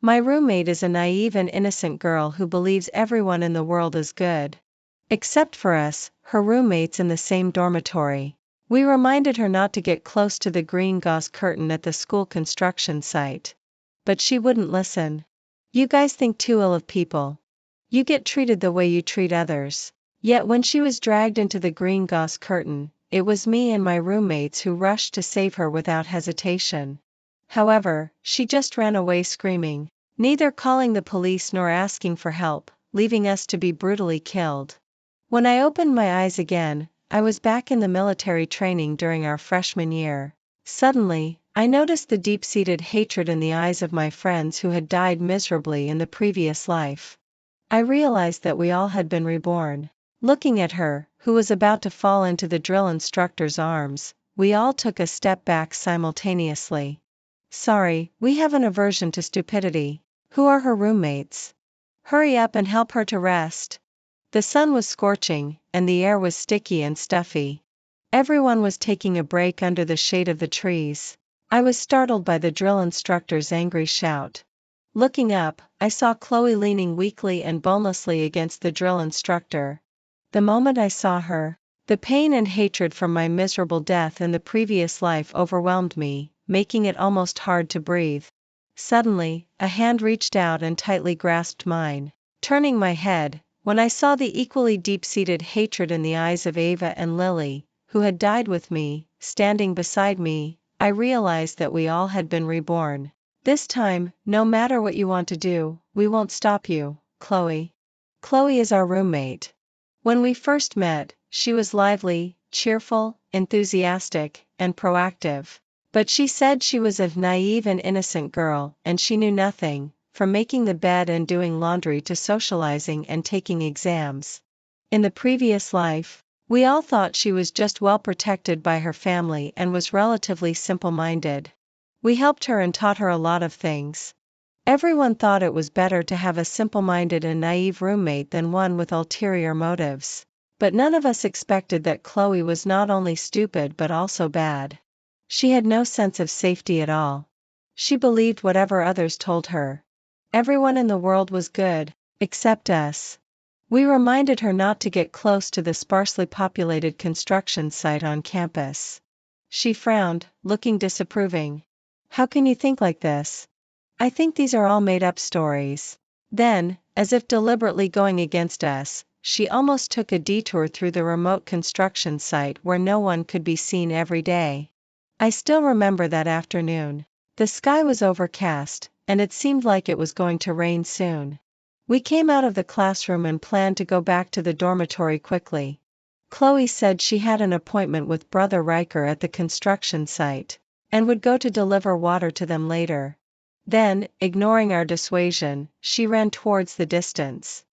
My roommate is a naive and innocent girl who believes everyone in the world is good. Except for us, her roommates in the same dormitory. We reminded her not to get close to the green gauze curtain at the school construction site. But she wouldn't listen. You guys think too ill of people. You get treated the way you treat others. Yet when she was dragged into the green gauze curtain, it was me and my roommates who rushed to save her without hesitation. However, she just ran away screaming, neither calling the police nor asking for help, leaving us to be brutally killed. When I opened my eyes again, I was back in the military training during our freshman year. Suddenly, I noticed the deep-seated hatred in the eyes of my friends who had died miserably in the previous life. I realized that we all had been reborn. Looking at her, who was about to fall into the drill instructor's arms, we all took a step back simultaneously. Sorry, we have an aversion to stupidity. Who are her roommates? Hurry up and help her to rest. The sun was scorching, and the air was sticky and stuffy. Everyone was taking a break under the shade of the trees. I was startled by the drill instructor's angry shout. Looking up, I saw Chloe leaning weakly and bonelessly against the drill instructor. The moment I saw her, the pain and hatred from my miserable death in the previous life overwhelmed me, making it almost hard to breathe. Suddenly, a hand reached out and tightly grasped mine. Turning my head, when I saw the equally deep-seated hatred in the eyes of Ava and Lily, who had died with me, standing beside me, I realized that we all had been reborn. This time, no matter what you want to do, we won't stop you, Chloe. Chloe is our roommate. When we first met, she was lively, cheerful, enthusiastic, and proactive. But she said she was a naive and innocent girl, and she knew nothing, from making the bed and doing laundry to socializing and taking exams. In the previous life, we all thought she was just well protected by her family and was relatively simple-minded. We helped her and taught her a lot of things. Everyone thought it was better to have a simple-minded and naive roommate than one with ulterior motives. But none of us expected that Chloe was not only stupid but also bad. She had no sense of safety at all. She believed whatever others told her. Everyone in the world was good, except us. We reminded her not to get close to the sparsely populated construction site on campus. She frowned, looking disapproving. How can you think like this? I think these are all made-up stories. Then, as if deliberately going against us, she almost took a detour through the remote construction site where no one could be seen every day. I still remember that afternoon. The sky was overcast, and it seemed like it was going to rain soon. We came out of the classroom and planned to go back to the dormitory quickly. Chloe said she had an appointment with Brother Riker at the construction site, and would go to deliver water to them later. Then, ignoring our dissuasion, she ran towards the distance.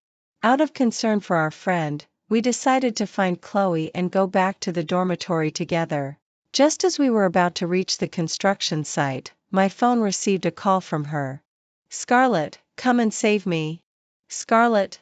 Out of concern for our friend, we decided to find Chloe and go back to the dormitory together. Just as we were about to reach the construction site, my phone received a call from her. Scarlett, come and save me. Scarlett,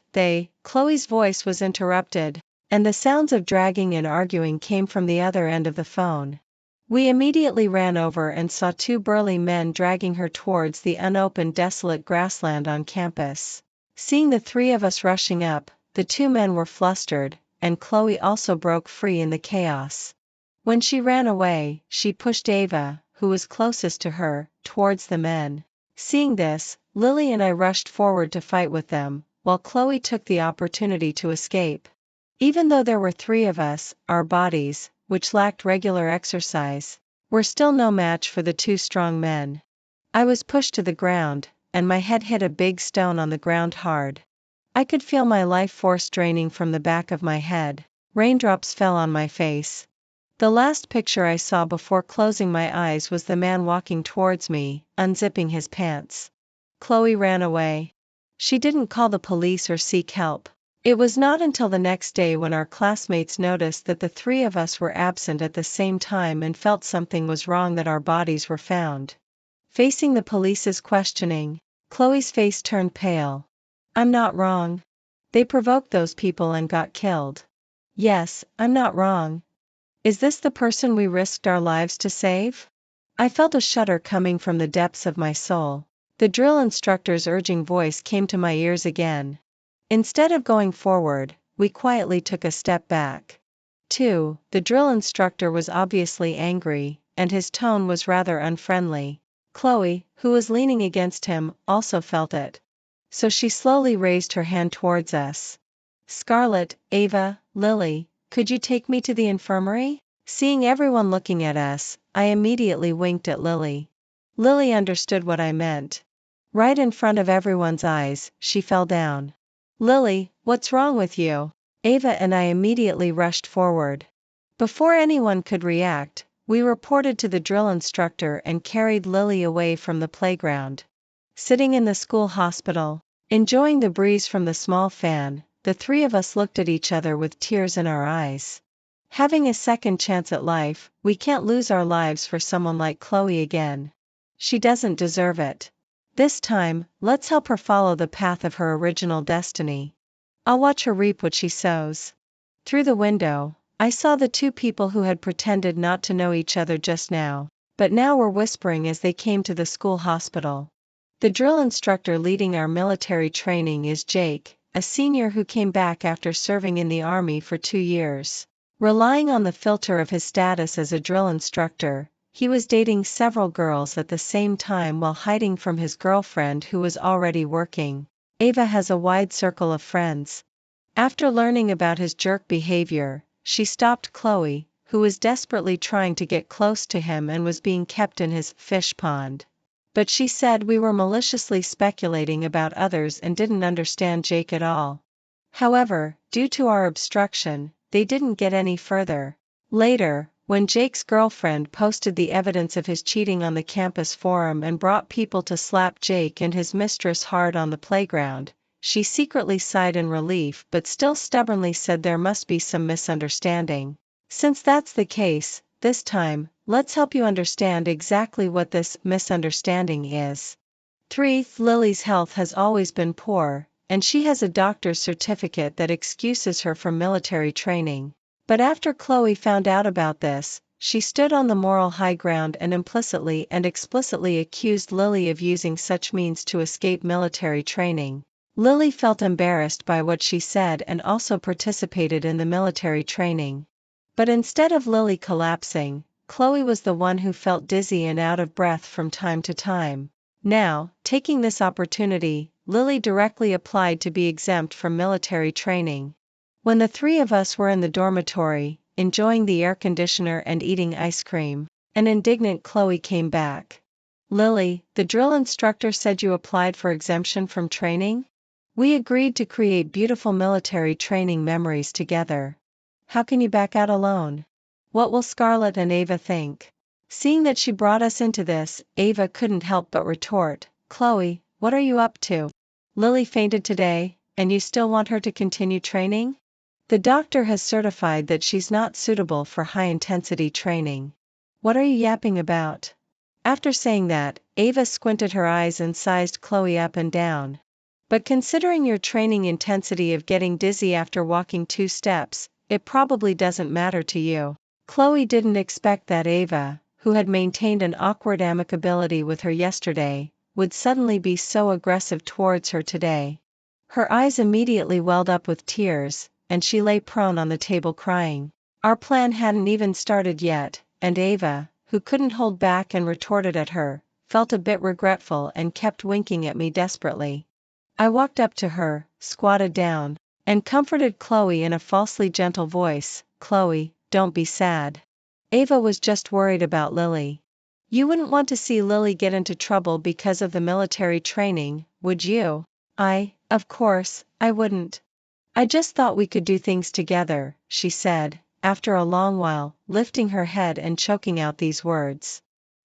Chloe's voice was interrupted, and the sounds of dragging and arguing came from the other end of the phone. We immediately ran over and saw two burly men dragging her towards the unopened desolate grassland on campus. Seeing the three of us rushing up, the two men were flustered, and Chloe also broke free in the chaos. When she ran away, she pushed Ava, who was closest to her, towards the men. Seeing this, Lily and I rushed forward to fight with them, while Chloe took the opportunity to escape. Even though there were three of us, our bodies, which lacked regular exercise, were still no match for the two strong men. I was pushed to the ground, and my head hit a big stone on the ground hard. I could feel my life force draining from the back of my head. Raindrops fell on my face. The last picture I saw before closing my eyes was the man walking towards me, unzipping his pants. Chloe ran away. She didn't call the police or seek help. It was not until the next day when our classmates noticed that the three of us were absent at the same time and felt something was wrong that our bodies were found. Facing the police's questioning, Chloe's face turned pale. I'm not wrong. They provoked those people and got killed. Yes, I'm not wrong. Is this the person we risked our lives to save? I felt a shudder coming from the depths of my soul. The drill instructor's urging voice came to my ears again. Instead of going forward, we quietly took a step back. 2. The drill instructor was obviously angry, and his tone was rather unfriendly. Chloe, who was leaning against him, also felt it. So she slowly raised her hand towards us. Scarlett, Ava, Lily, could you take me to the infirmary? Seeing everyone looking at us, I immediately winked at Lily. Lily understood what I meant. Right in front of everyone's eyes, she fell down. Lily, what's wrong with you? Ava and I immediately rushed forward. Before anyone could react, we reported to the drill instructor and carried Lily away from the playground. Sitting in the school hospital, enjoying the breeze from the small fan, the three of us looked at each other with tears in our eyes. Having a second chance at life, we can't lose our lives for someone like Chloe again. She doesn't deserve it. This time, let's help her follow the path of her original destiny. I'll watch her reap what she sows. Through the window, I saw the two people who had pretended not to know each other just now, but now were whispering as they came to the school hospital. The drill instructor leading our military training is Jake, a senior who came back after serving in the army for 2 years. Relying on the filter of his status as a drill instructor, he was dating several girls at the same time while hiding from his girlfriend who was already working. Ava has a wide circle of friends. After learning about his jerk behavior, she stopped Chloe, who was desperately trying to get close to him and was being kept in his fish pond. But she said we were maliciously speculating about others and didn't understand Jake at all. However, due to our obstruction, they didn't get any further. Later, when Jake's girlfriend posted the evidence of his cheating on the campus forum and brought people to slap Jake and his mistress hard on the playground, she secretly sighed in relief but still stubbornly said there must be some misunderstanding. Since that's the case, this time, let's help you understand exactly what this misunderstanding is. 3. Lily's health has always been poor, and she has a doctor's certificate that excuses her from military training. But after Chloe found out about this, she stood on the moral high ground and implicitly and explicitly accused Lily of using such means to escape military training. Lily felt embarrassed by what she said and also participated in the military training. But instead of Lily collapsing, Chloe was the one who felt dizzy and out of breath from time to time. Now, taking this opportunity, Lily directly applied to be exempt from military training. When the three of us were in the dormitory, enjoying the air conditioner and eating ice cream, an indignant Chloe came back. Lily, the drill instructor said you applied for exemption from training? We agreed to create beautiful military training memories together. How can you back out alone? What will Scarlett and Ava think? Seeing that she brought us into this, Ava couldn't help but retort, Chloe, what are you up to? Lily fainted today, and you still want her to continue training? The doctor has certified that she's not suitable for high-intensity training. What are you yapping about? After saying that, Ava squinted her eyes and sized Chloe up and down. But considering your training intensity of getting dizzy after walking 2 steps, it probably doesn't matter to you. Chloe didn't expect that Ava, who had maintained an awkward amicability with her yesterday, would suddenly be so aggressive towards her today. Her eyes immediately welled up with tears, and she lay prone on the table crying. Our plan hadn't even started yet, and Ava, who couldn't hold back and retorted at her, felt a bit regretful and kept winking at me desperately. I walked up to her, squatted down, and comforted Chloe in a falsely gentle voice, Chloe, don't be sad. Ava was just worried about Lily. You wouldn't want to see Lily get into trouble because of the military training, would you? Of course, I wouldn't. I just thought we could do things together, she said, after a long while, lifting her head and choking out these words.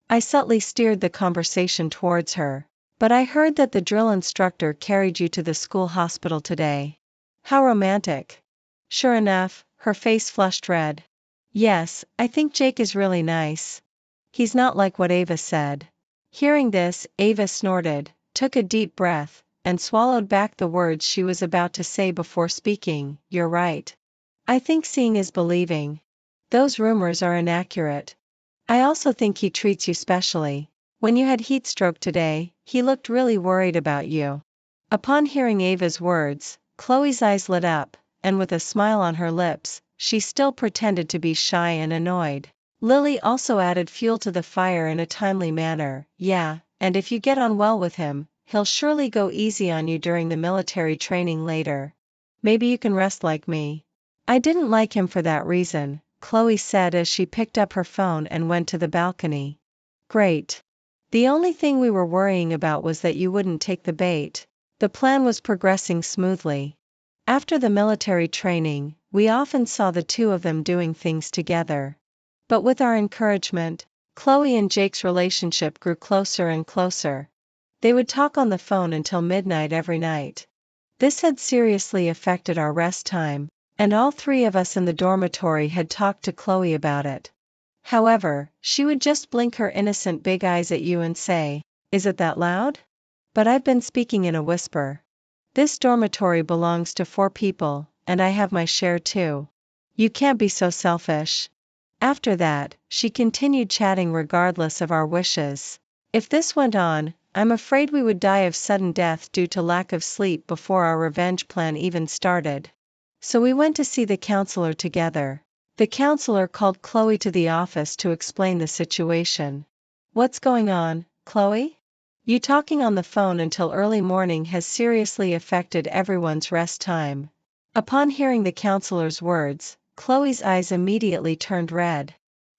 I subtly steered the conversation towards her. But I heard that the drill instructor carried you to the school hospital today. How romantic. Sure enough, her face flushed red. Yes, I think Jake is really nice. He's not like what Ava said. Hearing this, Ava snorted, took a deep breath, and swallowed back the words she was about to say before speaking, you're right. I think seeing is believing. Those rumors are inaccurate. I also think he treats you specially. When you had heat stroke today, he looked really worried about you." Upon hearing Ava's words, Chloe's eyes lit up, and with a smile on her lips, she still pretended to be shy and annoyed. Lily also added fuel to the fire in a timely manner. "Yeah, and if you get on well with him, he'll surely go easy on you during the military training later. Maybe you can rest like me." "I didn't like him for that reason," Chloe said as she picked up her phone and went to the balcony. "Great. The only thing we were worrying about was that you wouldn't take the bait." The plan was progressing smoothly. After the military training, we often saw the two of them doing things together. But with our encouragement, Chloe and Jake's relationship grew closer and closer. They would talk on the phone until midnight every night. This had seriously affected our rest time, and all three of us in the dormitory had talked to Chloe about it. However, she would just blink her innocent big eyes at you and say, "Is it that loud?" But I've been speaking in a whisper. "This dormitory belongs to 4 people, and I have my share too. You can't be so selfish." After that, she continued chatting regardless of our wishes. If this went on, I'm afraid we would die of sudden death due to lack of sleep before our revenge plan even started. So we went to see the counselor together. The counselor called Chloe to the office to explain the situation. "What's going on, Chloe? You talking on the phone until early morning has seriously affected everyone's rest time." Upon hearing the counselor's words, Chloe's eyes immediately turned red.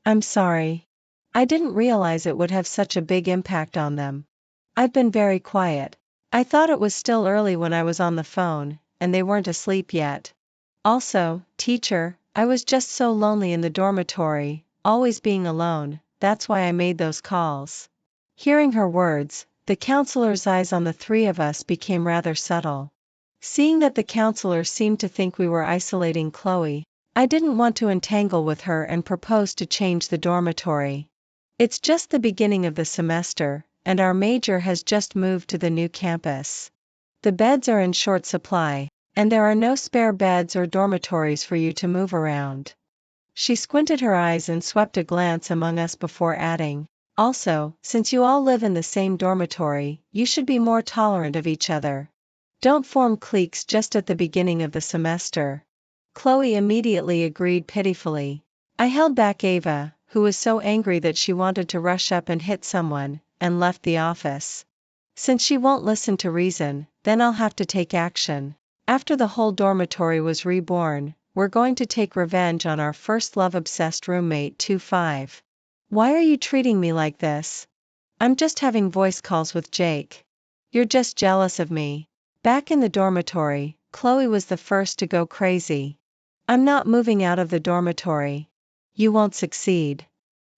"I'm sorry. I didn't realize it would have such a big impact on them. I've been very quiet. I thought it was still early when I was on the phone, and they weren't asleep yet. Also, teacher, I was just so lonely in the dormitory, always being alone, that's why I made those calls." Hearing her words, the counselor's eyes on the three of us became rather subtle. Seeing that the counselor seemed to think we were isolating Chloe, I didn't want to entangle with her and proposed to change the dormitory. "It's just the beginning of the semester, and our major has just moved to the new campus. The beds are in short supply, and there are no spare beds or dormitories for you to move around." She squinted her eyes and swept a glance among us before adding, "Also, since you all live in the same dormitory, you should be more tolerant of each other. Don't form cliques just at the beginning of the semester." Chloe immediately agreed pitifully. I held back Ava, who was so angry that she wanted to rush up and hit someone, and left the office. "Since she won't listen to reason, then I'll have to take action. After the whole dormitory was reborn, we're going to take revenge on our first love-obsessed roommate 2-5. Why are you treating me like this? I'm just having voice calls with Jake. You're just jealous of me." Back in the dormitory, Chloe was the first to go crazy. "I'm not moving out of the dormitory. You won't succeed."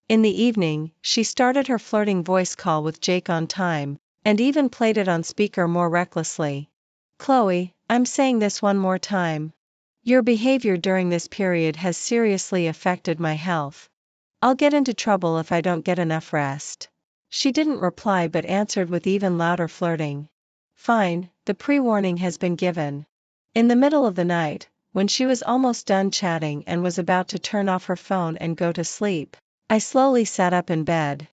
In the evening, she started her flirting voice call with Jake on time, and even played it on speaker more recklessly. "Chloe, I'm saying this one more time. Your behavior during this period has seriously affected my health. I'll get into trouble if I don't get enough rest." She didn't reply but answered with even louder flirting. "Fine, the pre-warning has been given." In the middle of the night, when she was almost done chatting and was about to turn off her phone and go to sleep, I slowly sat up in bed.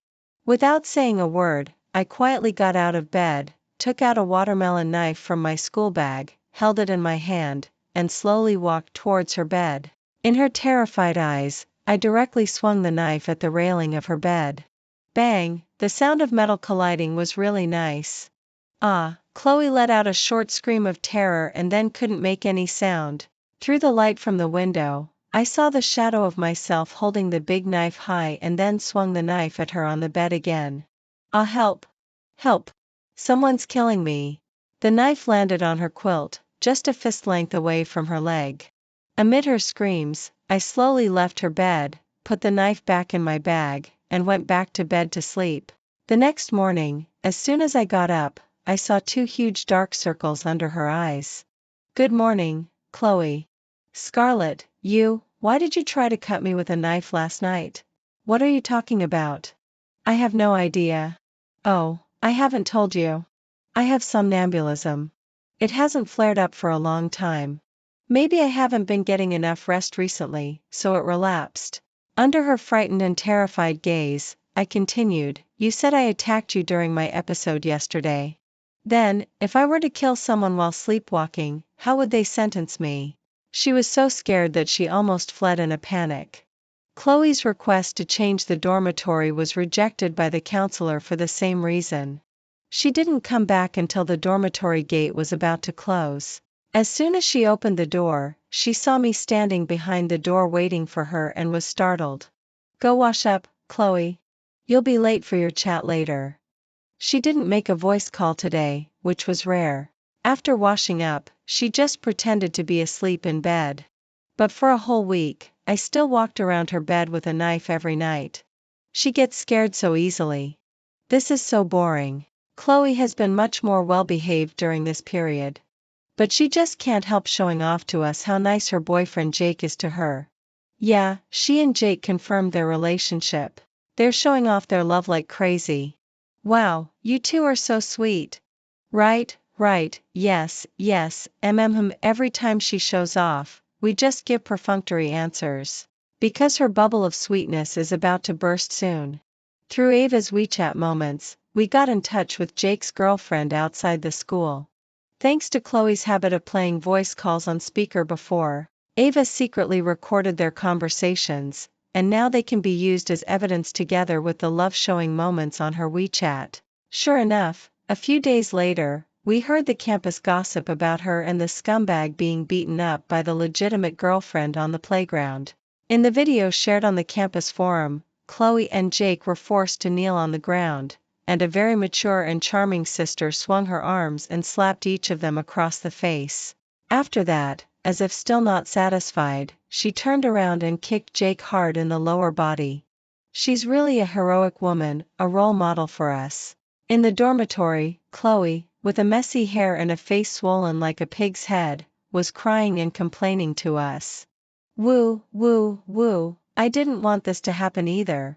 Without saying a word, I quietly got out of bed, took out a watermelon knife from my school bag, held it in my hand, and slowly walked towards her bed. In her terrified eyes, I directly swung the knife at the railing of her bed. Bang! The sound of metal colliding was really nice. "Ah!" Chloe let out a short scream of terror and then couldn't make any sound. Through the light from the window, I saw the shadow of myself holding the big knife high and then swung the knife at her on the bed again. "Ah, help! Help! Someone's killing me!" The knife landed on her quilt, just a fist length away from her leg. Amid her screams, I slowly left her bed, put the knife back in my bag, and went back to bed to sleep. The next morning, as soon as I got up, I saw 2 huge dark circles under her eyes. "Good morning, Chloe." "Scarlett, why did you try to cut me with a knife last night? What are you talking about?" "I have no idea." "Oh, I haven't told you. I have somnambulism. It hasn't flared up for a long time. Maybe I haven't been getting enough rest recently, so it relapsed." Under her frightened and terrified gaze, I continued, you said I attacked you during my episode yesterday. Then, if I were to kill someone while sleepwalking, how would they sentence me? She was so scared that she almost fled in a panic. Chloe's request to change the dormitory was rejected by the counselor for the same reason. She didn't come back until the dormitory gate was about to close. As soon as she opened the door, she saw me standing behind the door waiting for her and was startled. Go wash up, Chloe. You'll be late for your chat later. She didn't make a voice call today, which was rare. After washing up, she just pretended to be asleep in bed. But for a whole week, I still walked around her bed with a knife every night. She gets scared so easily. This is so boring. Chloe has been much more well-behaved during this period. But she just can't help showing off to us how nice her boyfriend Jake is to her. Yeah, she and Jake confirmed their relationship. They're showing off their love like crazy. Wow, you two are so sweet. Right, yes, every time she shows off, we just give perfunctory answers. Because her bubble of sweetness is about to burst soon. Through Ava's WeChat moments, we got in touch with Jake's girlfriend outside the school. Thanks to Chloe's habit of playing voice calls on speaker before, Ava secretly recorded their conversations, and now they can be used as evidence together with the love-showing moments on her WeChat. Sure enough, a few days later, we heard the campus gossip about her and the scumbag being beaten up by the legitimate girlfriend on the playground. In the video shared on the campus forum, Chloe and Jake were forced to kneel on the ground, and a very mature and charming sister swung her arms and slapped each of them across the face. After that, as if still not satisfied, she turned around and kicked Jake hard in the lower body. She's really a heroic woman, a role model for us. In the dormitory, Chloe, with a messy hair and a face swollen like a pig's head, was crying and complaining to us. Woo, I didn't want this to happen either.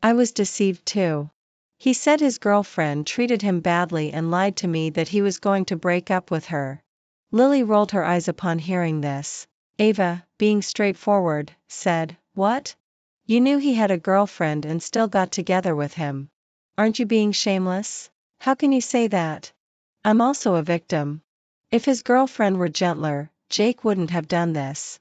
I was deceived too. He said his girlfriend treated him badly and lied to me that he was going to break up with her. Lily rolled her eyes upon hearing this. Ava, being straightforward, said, What? You knew he had a girlfriend and still got together with him. Aren't you being shameless? How can you say that? I'm also a victim. If his girlfriend were gentler, Jake wouldn't have done this.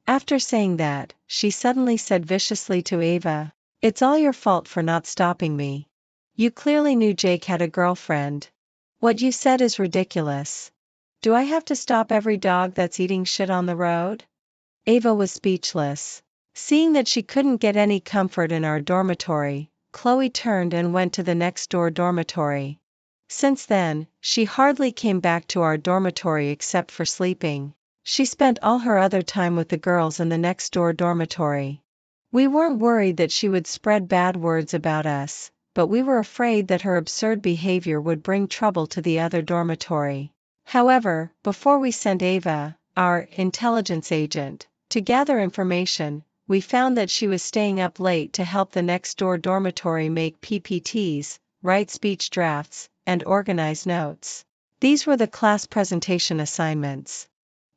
After saying that, she suddenly said viciously to Ava, It's all your fault for not stopping me. You clearly knew Jake had a girlfriend. What you said is ridiculous. Do I have to stop every dog that's eating shit on the road? Ava was speechless. Seeing that she couldn't get any comfort in our dormitory, Chloe turned and went to the next door dormitory. Since then, she hardly came back to our dormitory except for sleeping. She spent all her other time with the girls in the next door dormitory. We weren't worried that she would spread bad words about us, but we were afraid that her absurd behavior would bring trouble to the other dormitory. However, before we sent Ava, our intelligence agent, to gather information, we found that she was staying up late to help the next door dormitory make PPTs, write speech drafts, and organize notes. These were the class presentation assignments.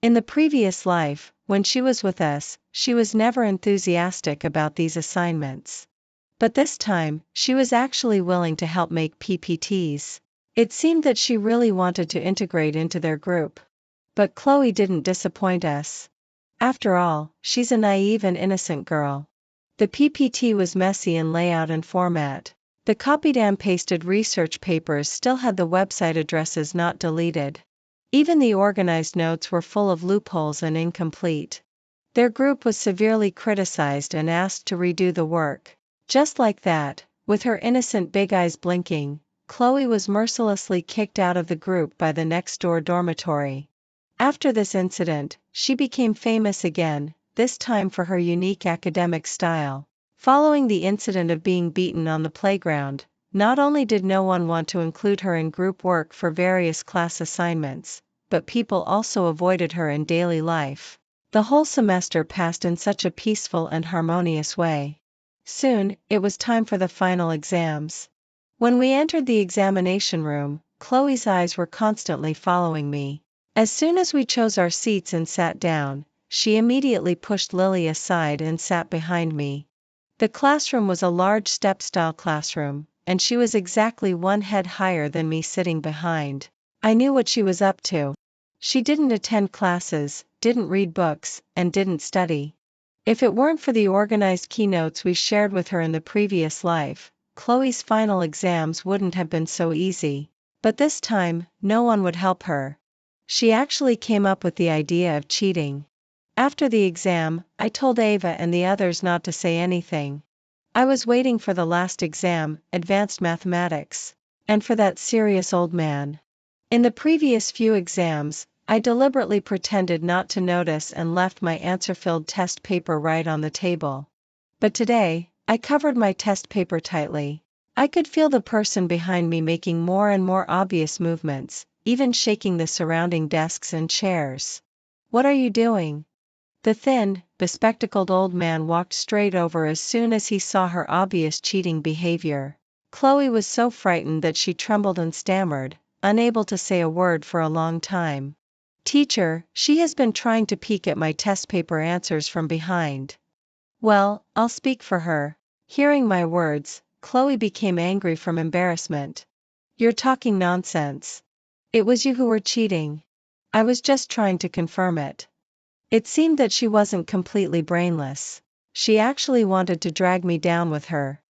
In the previous life, when she was with us, she was never enthusiastic about these assignments. But this time, she was actually willing to help make PPTs. It seemed that she really wanted to integrate into their group. But Chloe didn't disappoint us. After all, she's a naive and innocent girl. The PPT was messy in layout and format. The copied and pasted research papers still had the website addresses not deleted. Even the organized notes were full of loopholes and incomplete. Their group was severely criticized and asked to redo the work. Just like that, with her innocent big eyes blinking, Chloe was mercilessly kicked out of the group by the next door dormitory. After this incident, she became famous again, this time for her unique academic style. Following the incident of being beaten on the playground, not only did no one want to include her in group work for various class assignments, but people also avoided her in daily life. The whole semester passed in such a peaceful and harmonious way. Soon, it was time for the final exams. When we entered the examination room, Chloe's eyes were constantly following me. As soon as we chose our seats and sat down, she immediately pushed Lily aside and sat behind me. The classroom was a large step-style classroom, and she was exactly one head higher than me sitting behind. I knew what she was up to. She didn't attend classes, didn't read books, and didn't study. If it weren't for the organized keynotes we shared with her in the previous life, Chloe's final exams wouldn't have been so easy. But this time, no one would help her. She actually came up with the idea of cheating. After the exam, I told Ava and the others not to say anything. I was waiting for the last exam, advanced mathematics, and for that serious old man. In the previous few exams, I deliberately pretended not to notice and left my answer-filled test paper right on the table. But today, I covered my test paper tightly. I could feel the person behind me making more and more obvious movements, even shaking the surrounding desks and chairs. "What are you doing?" The thin, bespectacled old man walked straight over as soon as he saw her obvious cheating behavior. Chloe was so frightened that she trembled and stammered, unable to say a word for a long time. "Teacher, she has been trying to peek at my test paper answers from behind." "Well, I'll speak for her." Hearing my words, Chloe became angry from embarrassment. "You're talking nonsense. It was you who were cheating." I was just trying to confirm it. It seemed that she wasn't completely brainless. She actually wanted to drag me down with her.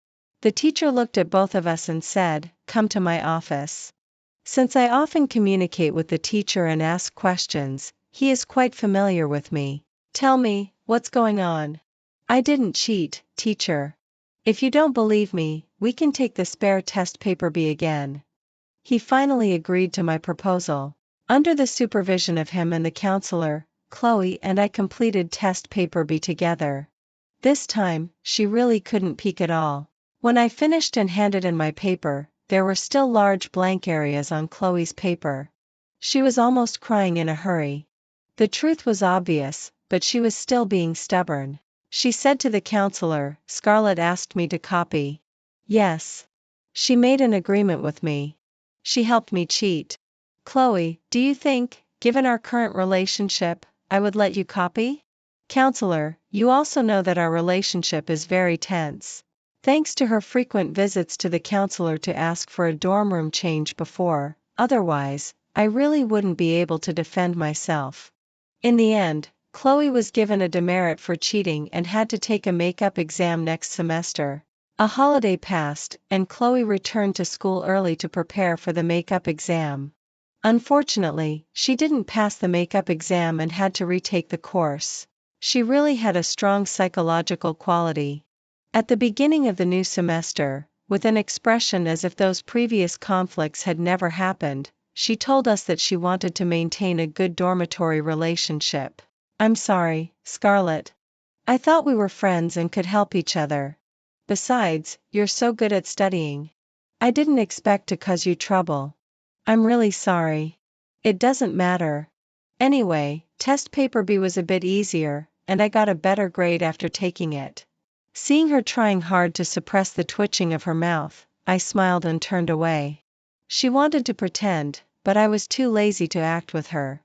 The teacher looked at both of us and said, "Come to my office." Since I often communicate with the teacher and ask questions, he is quite familiar with me. "Tell me, what's going on?" "I didn't cheat, teacher. If you don't believe me, we can take the spare test paper B again." He finally agreed to my proposal. Under the supervision of him and the counselor, Chloe and I completed test paper B together. This time, she really couldn't peek at all. When I finished and handed in my paper, there were still large blank areas on Chloe's paper. She was almost crying in a hurry. The truth was obvious, but she was still being stubborn. She said to the counselor, "Scarlett asked me to copy." Yes. She made an agreement with me. She helped me cheat. "Chloe, do you think, given our current relationship, I would let you copy?" "Counselor, you also know that our relationship is very tense." Thanks to her frequent visits to the counselor to ask for a dorm room change before, otherwise, I really wouldn't be able to defend myself. In the end, Chloe was given a demerit for cheating and had to take a makeup exam next semester. A holiday passed, and Chloe returned to school early to prepare for the makeup exam. Unfortunately, she didn't pass the makeup exam and had to retake the course. She really had a strong psychological quality. At the beginning of the new semester, with an expression as if those previous conflicts had never happened, she told us that she wanted to maintain a good dormitory relationship. "I'm sorry, Scarlett. I thought we were friends and could help each other. Besides, you're so good at studying. I didn't expect to cause you trouble. I'm really sorry. It doesn't matter. Anyway, test paper B was a bit easier, and I got a better grade after taking it." Seeing her trying hard to suppress the twitching of her mouth, I smiled and turned away. She wanted to pretend, but I was too lazy to act with her.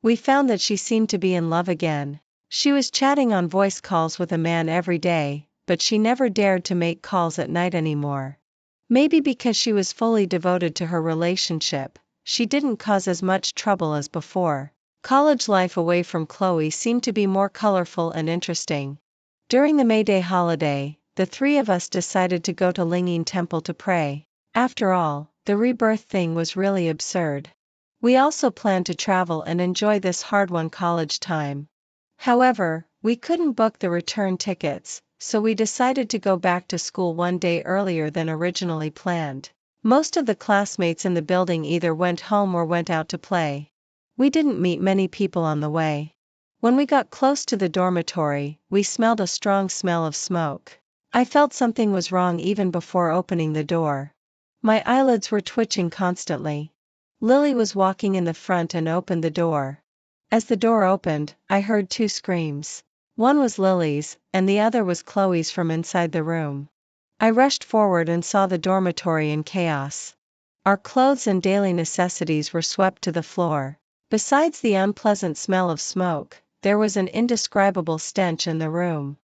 We found that she seemed to be in love again. She was chatting on voice calls with a man every day, but she never dared to make calls at night anymore. Maybe because she was fully devoted to her relationship, she didn't cause as much trouble as before. College life away from Chloe seemed to be more colorful and interesting. During the May Day holiday, the three of us decided to go to Lingyin Temple to pray. After all, the Rebirth thing was really absurd. We also planned to travel and enjoy this hard-won college time. However, we couldn't book the return tickets, so we decided to go back to school one day earlier than originally planned. Most of the classmates in the building either went home or went out to play. We didn't meet many people on the way. When we got close to the dormitory, we smelled a strong smell of smoke. I felt something was wrong even before opening the door. My eyelids were twitching constantly. Lily was walking in the front and opened the door. As the door opened, I heard two screams. One was Lily's, and the other was Chloe's from inside the room. I rushed forward and saw the dormitory in chaos. Our clothes and daily necessities were swept to the floor. Besides the unpleasant smell of smoke, there was an indescribable stench in the room.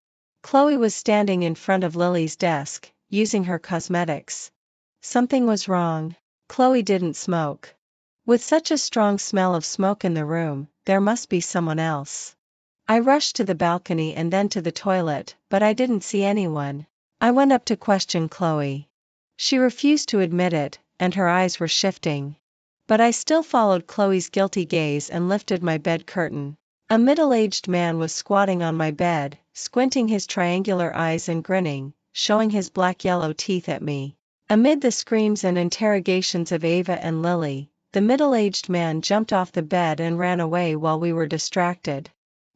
Chloe was standing in front of Lily's desk, using her cosmetics. Something was wrong. Chloe didn't smoke. With such a strong smell of smoke in the room, there must be someone else. I rushed to the balcony and then to the toilet, but I didn't see anyone. I went up to question Chloe. She refused to admit it, and her eyes were shifting. But I still followed Chloe's guilty gaze and lifted my bed curtain. A middle-aged man was squatting on my bed, squinting his triangular eyes and grinning, showing his black-yellow teeth at me. Amid the screams and interrogations of Ava and Lily, the middle-aged man jumped off the bed and ran away while we were distracted.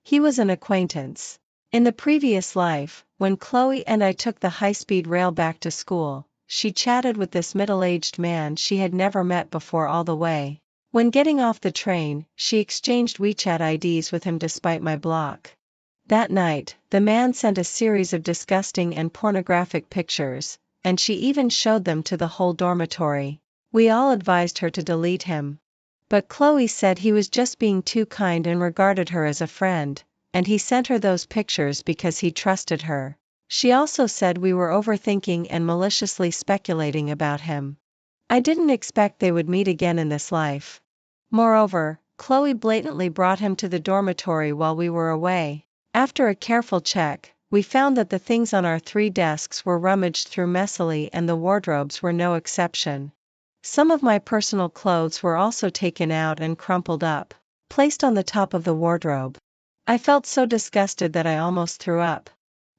He was an acquaintance. In the previous life, when Chloe and I took the high-speed rail back to school, she chatted with this middle-aged man she had never met before all the way. When getting off the train, she exchanged WeChat IDs with him despite my block. That night, the man sent a series of disgusting and pornographic pictures, and she even showed them to the whole dormitory. We all advised her to delete him. But Chloe said he was just being too kind and regarded her as a friend, and he sent her those pictures because he trusted her. She also said we were overthinking and maliciously speculating about him. I didn't expect they would meet again in this life. Moreover, Chloe blatantly brought him to the dormitory while we were away. After a careful check, we found that the things on our 3 desks were rummaged through messily and the wardrobes were no exception. Some of my personal clothes were also taken out and crumpled up, placed on the top of the wardrobe. I felt so disgusted that I almost threw up.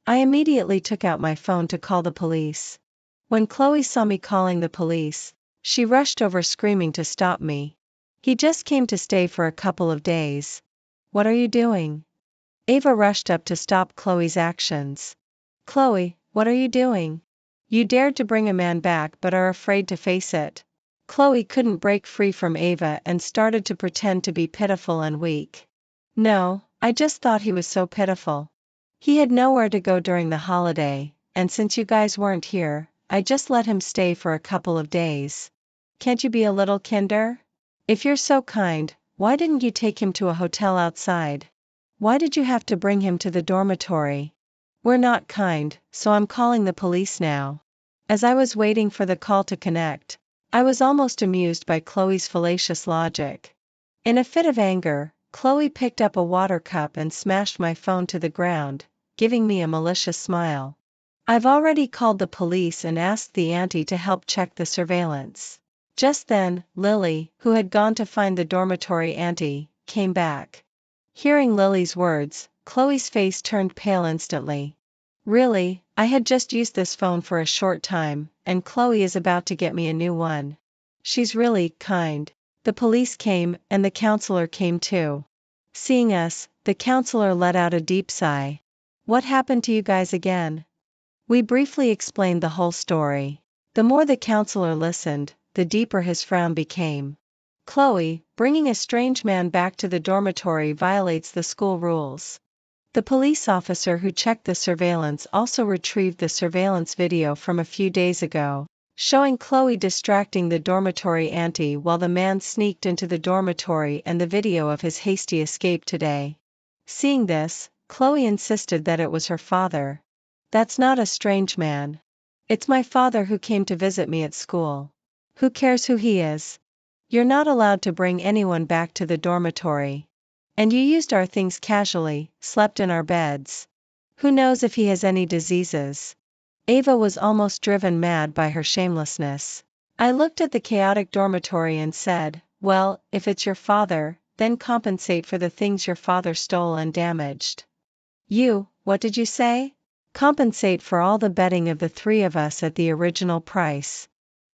I immediately took out my phone to call the police. When Chloe saw me calling the police, she rushed over screaming to stop me. He just came to stay for a couple of days. What are you doing? Ava rushed up to stop Chloe's actions. Chloe, what are you doing? You dared to bring a man back but are afraid to face it. Chloe couldn't break free from Ava and started to pretend to be pitiful and weak. No, I just thought he was so pitiful. He had nowhere to go during the holiday, and since you guys weren't here, I just let him stay for a couple of days. Can't you be a little kinder? If you're so kind, why didn't you take him to a hotel outside? Why did you have to bring him to the dormitory? We're not kind, so I'm calling the police now. As I was waiting for the call to connect, I was almost amused by Chloe's fallacious logic. In a fit of anger, Chloe picked up a water cup and smashed my phone to the ground, giving me a malicious smile. I've already called the police and asked the auntie to help check the surveillance. Just then, Lily, who had gone to find the dormitory auntie, came back. Hearing Lily's words, Chloe's face turned pale instantly. Really, I had just used this phone for a short time, and Chloe is about to get me a new one. She's really kind. The police came, and the counselor came too. Seeing us, the counselor let out a deep sigh. What happened to you guys again? We briefly explained the whole story. The more the counselor listened, the deeper his frown became. Chloe, bringing a strange man back to the dormitory violates the school rules. The police officer who checked the surveillance also retrieved the surveillance video from a few days ago, showing Chloe distracting the dormitory auntie while the man sneaked into the dormitory and the video of his hasty escape today. Seeing this, Chloe insisted that it was her father. That's not a strange man. It's my father who came to visit me at school. Who cares who he is? You're not allowed to bring anyone back to the dormitory. And you used our things casually, slept in our beds. Who knows if he has any diseases? Ava was almost driven mad by her shamelessness. I looked at the chaotic dormitory and said, well, if it's your father, then compensate for the things your father stole and damaged. What did you say? Compensate for all the betting of the 3 of us at the original price.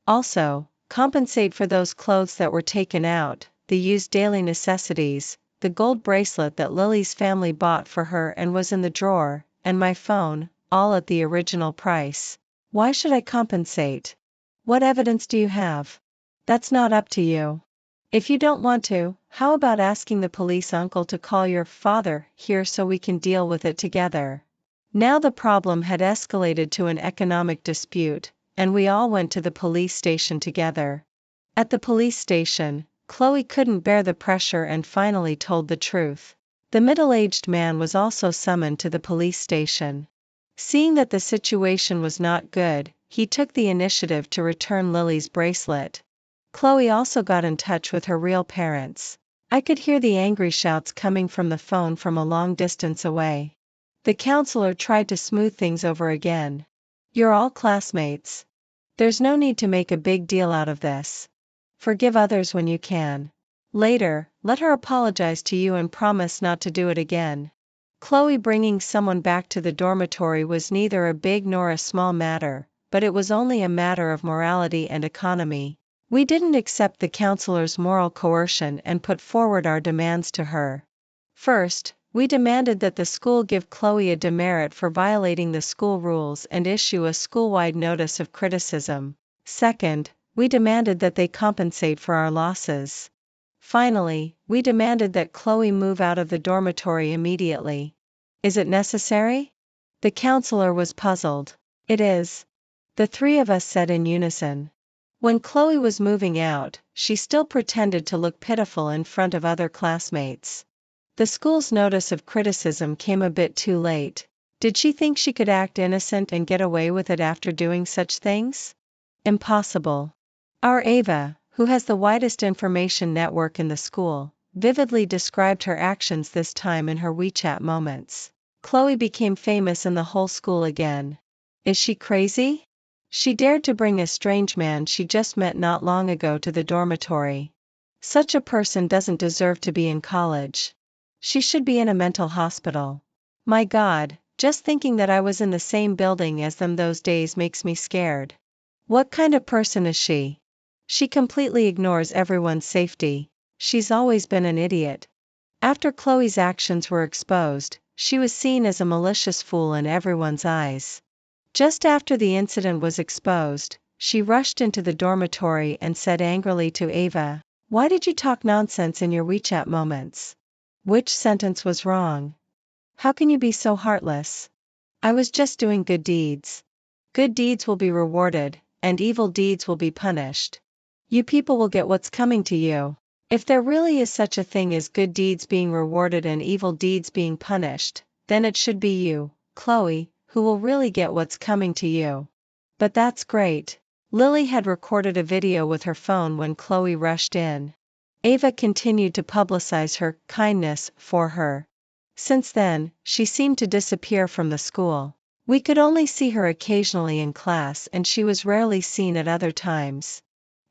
Also, compensate for those clothes that were taken out, the used daily necessities, the gold bracelet that Lily's family bought for her and was in the drawer, and my phone, all at the original price. Why should I compensate? What evidence do you have? That's not up to you. If you don't want to, how about asking the police uncle to call your father here so we can deal with it together? Now the problem had escalated to an economic dispute, and we all went to the police station together. At the police station, Chloe couldn't bear the pressure and finally told the truth. The middle-aged man was also summoned to the police station. Seeing that the situation was not good, he took the initiative to return Lily's bracelet. Chloe also got in touch with her real parents. I could hear the angry shouts coming from the phone from a long distance away. The counselor tried to smooth things over again. You're all classmates. There's no need to make a big deal out of this. Forgive others when you can. Later, let her apologize to you and promise not to do it again. Chloe bringing someone back to the dormitory was neither a big nor a small matter, but it was only a matter of morality and economy. We didn't accept the counselor's moral coercion and put forward our demands to her. First, we demanded that the school give Chloe a demerit for violating the school rules and issue a school-wide notice of criticism. Second, we demanded that they compensate for our losses. Finally, we demanded that Chloe move out of the dormitory immediately. Is it necessary? The counselor was puzzled. It is. The three of us said in unison. When Chloe was moving out, she still pretended to look pitiful in front of other classmates. The school's notice of criticism came a bit too late. Did she think she could act innocent and get away with it after doing such things? Impossible. Our Ava, who has the widest information network in the school, vividly described her actions this time in her WeChat moments. Chloe became famous in the whole school again. Is she crazy? She dared to bring a strange man she just met not long ago to the dormitory. Such a person doesn't deserve to be in college. She should be in a mental hospital. My God, just thinking that I was in the same building as them those days makes me scared. What kind of person is she? She completely ignores everyone's safety. She's always been an idiot. After Chloe's actions were exposed, she was seen as a malicious fool in everyone's eyes. Just after the incident was exposed, she rushed into the dormitory and said angrily to Ava, "Why did you talk nonsense in your WeChat moments? Which sentence was wrong? How can you be so heartless? I was just doing good deeds. Good deeds will be rewarded, and evil deeds will be punished. You people will get what's coming to you. If there really is such a thing as good deeds being rewarded and evil deeds being punished, then it should be you, Chloe, who will really get what's coming to you." But that's great. Lily had recorded a video with her phone when Chloe rushed in. Ava continued to publicize her kindness for her. Since then, she seemed to disappear from the school. We could only see her occasionally in class and she was rarely seen at other times.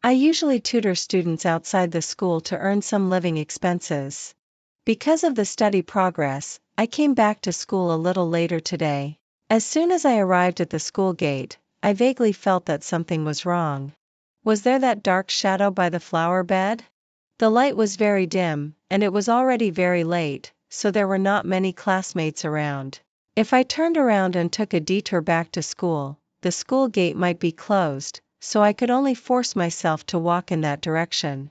I usually tutor students outside the school to earn some living expenses. Because of the study progress, I came back to school a little later today. As soon as I arrived at the school gate, I vaguely felt that something was wrong. Was there that dark shadow by the flower bed? The light was very dim, and it was already very late, so there were not many classmates around. If I turned around and took a detour back to school, the school gate might be closed, so I could only force myself to walk in that direction.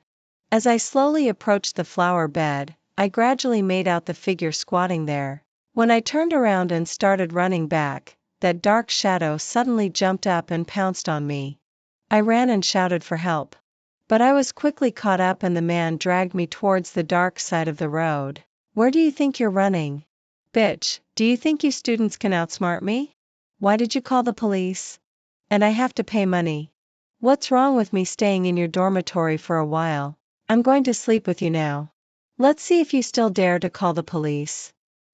As I slowly approached the flower bed, I gradually made out the figure squatting there. When I turned around and started running back, that dark shadow suddenly jumped up and pounced on me. I ran and shouted for help. But I was quickly caught up and the man dragged me towards the dark side of the road. "Where do you think you're running? Bitch, do you think you students can outsmart me? Why did you call the police? And I have to pay money. What's wrong with me staying in your dormitory for a while? I'm going to sleep with you now. Let's see if you still dare to call the police."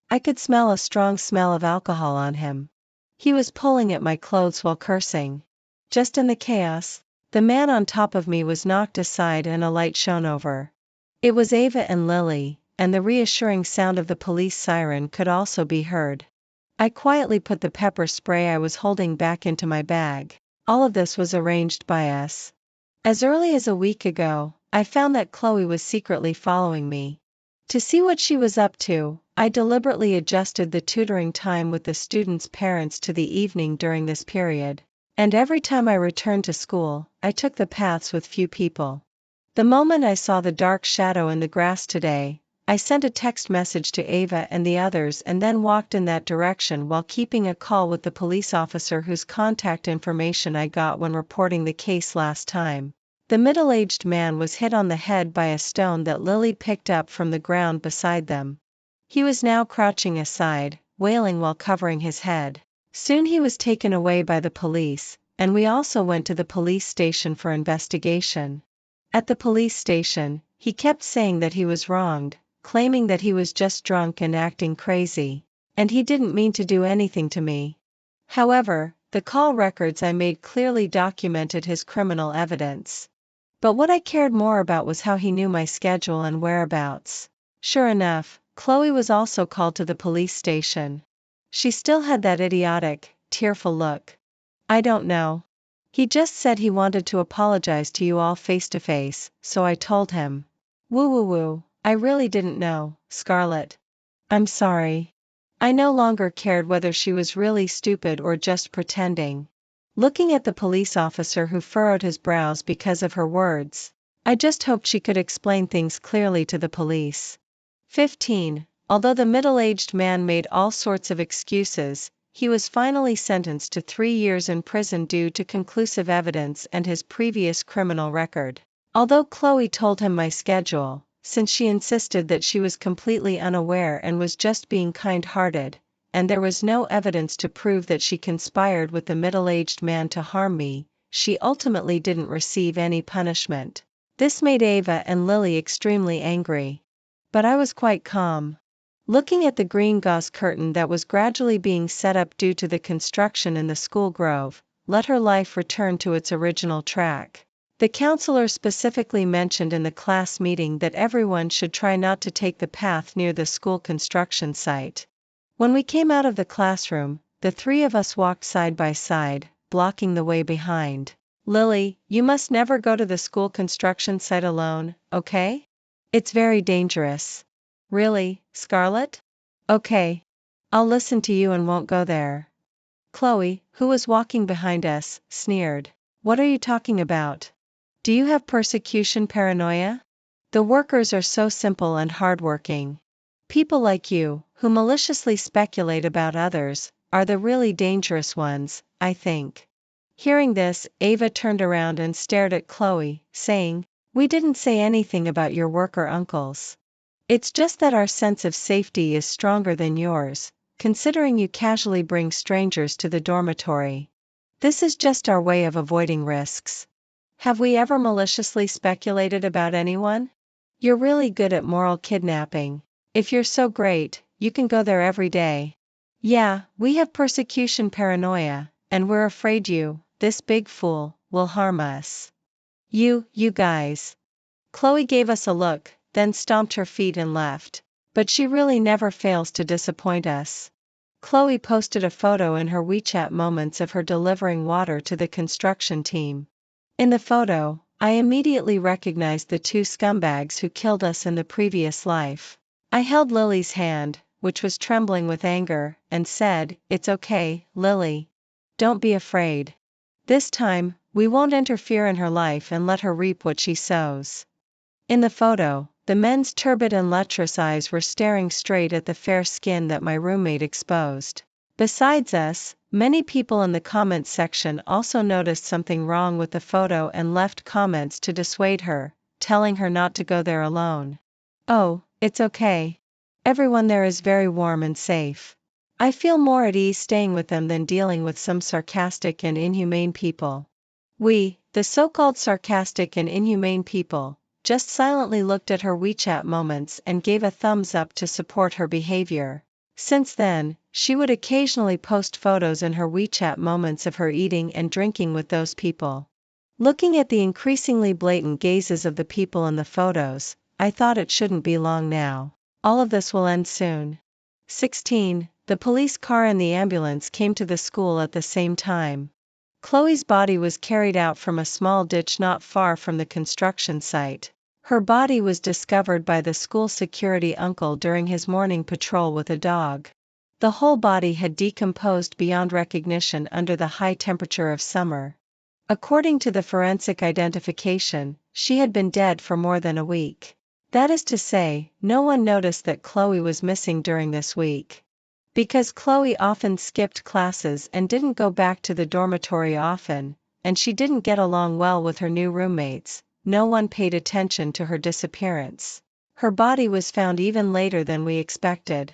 I could smell a strong smell of alcohol on him. He was pulling at my clothes while cursing. Just in the chaos, the man on top of me was knocked aside and a light shone over. It was Ava and Lily, and the reassuring sound of the police siren could also be heard. I quietly put the pepper spray I was holding back into my bag. All of this was arranged by us. As early as a week ago, I found that Chloe was secretly following me. To see what she was up to, I deliberately adjusted the tutoring time with the students' parents to the evening during this period. And every time I returned to school, I took the paths with few people. The moment I saw the dark shadow in the grass today, I sent a text message to Ava and the others and then walked in that direction while keeping a call with the police officer whose contact information I got when reporting the case last time. The middle-aged man was hit on the head by a stone that Lily picked up from the ground beside them. He was now crouching aside, wailing while covering his head. Soon he was taken away by the police, and we also went to the police station for investigation. At the police station, he kept saying that he was wronged, claiming that he was just drunk and acting crazy, and he didn't mean to do anything to me. However, the call records I made clearly documented his criminal evidence. But what I cared more about was how he knew my schedule and whereabouts. Sure enough, Chloe was also called to the police station. She still had that idiotic, tearful look. I don't know. He just said he wanted to apologize to you all face to face, so I told him. Woo woo woo, I really didn't know, Scarlett. I'm sorry. I no longer cared whether she was really stupid or just pretending. Looking at the police officer who furrowed his brows because of her words, I just hoped she could explain things clearly to the police. 15. Although the middle-aged man made all sorts of excuses, he was finally sentenced to 3 years in prison due to conclusive evidence and his previous criminal record. Although Chloe told him my schedule, since she insisted that she was completely unaware and was just being kind-hearted, and there was no evidence to prove that she conspired with the middle-aged man to harm me, she ultimately didn't receive any punishment. This made Ava and Lily extremely angry. But I was quite calm. Looking at the green gauze curtain that was gradually being set up due to the construction in the school grove, let her life return to its original track. The counselor specifically mentioned in the class meeting that everyone should try not to take the path near the school construction site. When we came out of the classroom, the 3 of us walked side by side, blocking the way behind. Lily, you must never go to the school construction site alone, okay? It's very dangerous. Really, Scarlett? Okay. I'll listen to you and won't go there. Chloe, who was walking behind us, sneered. What are you talking about? Do you have persecution paranoia? The workers are so simple and hardworking. People like you, who maliciously speculate about others, are the really dangerous ones, I think. Hearing this, Ava turned around and stared at Chloe, saying, We didn't say anything about your worker uncles. It's just that our sense of safety is stronger than yours, considering you casually bring strangers to the dormitory. This is just our way of avoiding risks. Have we ever maliciously speculated about anyone? You're really good at moral kidnapping. If you're so great, you can go there every day. Yeah, we have persecution paranoia, and we're afraid you, this big fool, will harm us. You guys. Chloe gave us a look, then stomped her feet and left. But she really never fails to disappoint us. Chloe posted a photo in her WeChat moments of her delivering water to the construction team. In the photo, I immediately recognized the 2 scumbags who killed us in the previous life. I held Lily's hand, which was trembling with anger, and said, It's okay, Lily. Don't be afraid. This time, we won't interfere in her life and let her reap what she sows. In the photo, the men's turbid and lustrous eyes were staring straight at the fair skin that my roommate exposed. Besides us, many people in the comments section also noticed something wrong with the photo and left comments to dissuade her, telling her not to go there alone. Oh, it's okay. Everyone there is very warm and safe. I feel more at ease staying with them than dealing with some sarcastic and inhumane people. We, the so-called sarcastic and inhumane people, just silently looked at her WeChat moments and gave a thumbs up to support her behavior. Since then, she would occasionally post photos in her WeChat moments of her eating and drinking with those people. Looking at the increasingly blatant gazes of the people in the photos, I thought it shouldn't be long now. All of this will end soon. 16. The police car and the ambulance came to the school at the same time. Chloe's body was carried out from a small ditch not far from the construction site. Her body was discovered by the school security uncle during his morning patrol with a dog. The whole body had decomposed beyond recognition under the high temperature of summer. According to the forensic identification, she had been dead for more than a week. That is to say, no one noticed that Chloe was missing during this week. Because Chloe often skipped classes and didn't go back to the dormitory often, and she didn't get along well with her new roommates, no one paid attention to her disappearance. Her body was found even later than we expected.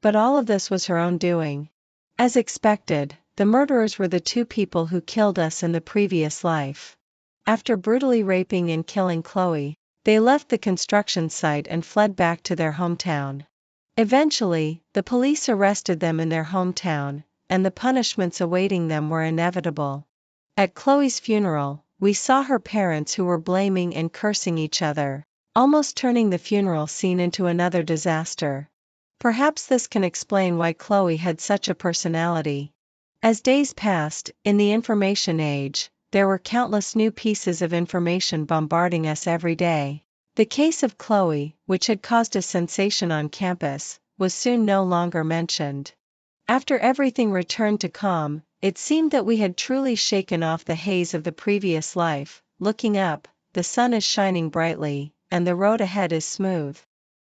But all of this was her own doing. As expected, the murderers were the two people who killed us in the previous life. After brutally raping and killing Chloe, they left the construction site and fled back to their hometown. Eventually, the police arrested them in their hometown, and the punishments awaiting them were inevitable. At Chloe's funeral, we saw her parents who were blaming and cursing each other, almost turning the funeral scene into another disaster. Perhaps this can explain why Chloe had such a personality. As days passed, in the information age, there were countless new pieces of information bombarding us every day. The case of Chloe, which had caused a sensation on campus, was soon no longer mentioned. After everything returned to calm, it seemed that we had truly shaken off the haze of the previous life. Looking up, the sun is shining brightly, and the road ahead is smooth.